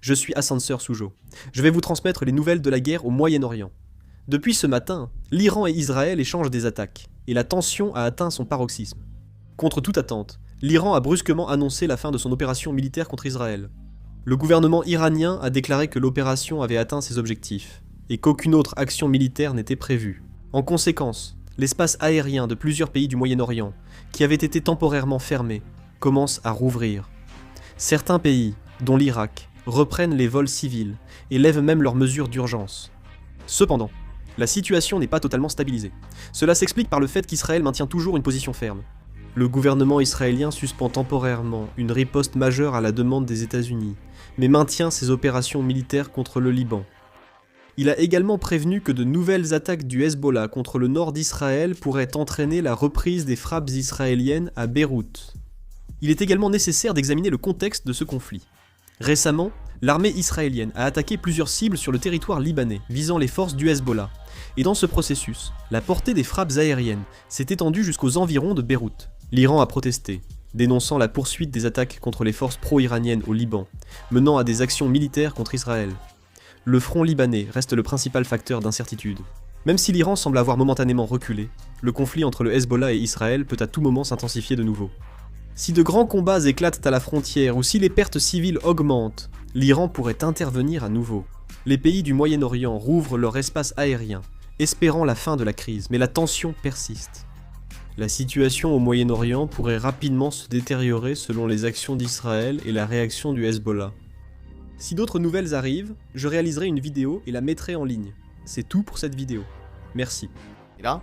Je suis Ascenseur Soujo. Je vais vous transmettre les nouvelles de la guerre au Moyen-Orient. Depuis ce matin, l'Iran et Israël échangent des attaques, et la tension a atteint son paroxysme. Contre toute attente, l'Iran a brusquement annoncé la fin de son opération militaire contre Israël. Le gouvernement iranien a déclaré que l'opération avait atteint ses objectifs, et qu'aucune autre action militaire n'était prévue. En conséquence, l'espace aérien de plusieurs pays du Moyen-Orient, qui avait été temporairement fermé, commence à rouvrir. Certains pays, dont l'Irak, reprennent les vols civils et lèvent même leurs mesures d'urgence. Cependant, la situation n'est pas totalement stabilisée. Cela s'explique par le fait qu'Israël maintient toujours une position ferme. Le gouvernement israélien suspend temporairement une riposte majeure à la demande des États-Unis, mais maintient ses opérations militaires contre le Liban. Il a également prévenu que de nouvelles attaques du Hezbollah contre le nord d'Israël pourraient entraîner la reprise des frappes israéliennes à Beyrouth. Il est également nécessaire d'examiner le contexte de ce conflit. Récemment, l'armée israélienne a attaqué plusieurs cibles sur le territoire libanais, visant les forces du Hezbollah. Et dans ce processus, la portée des frappes aériennes s'est étendue jusqu'aux environs de Beyrouth. L'Iran a protesté, dénonçant la poursuite des attaques contre les forces pro-iraniennes au Liban, menant à des actions militaires contre Israël. Le front libanais reste le principal facteur d'incertitude. Même si l'Iran semble avoir momentanément reculé, le conflit entre le Hezbollah et Israël peut à tout moment s'intensifier de nouveau. Si de grands combats éclatent à la frontière ou si les pertes civiles augmentent, l'Iran pourrait intervenir à nouveau. Les pays du Moyen-Orient rouvrent leur espace aérien, espérant la fin de la crise, mais la tension persiste. La situation au Moyen-Orient pourrait rapidement se détériorer selon les actions d'Israël et la réaction du Hezbollah. Si d'autres nouvelles arrivent, je réaliserai une vidéo et la mettrai en ligne. C'est tout pour cette vidéo. Merci. Et là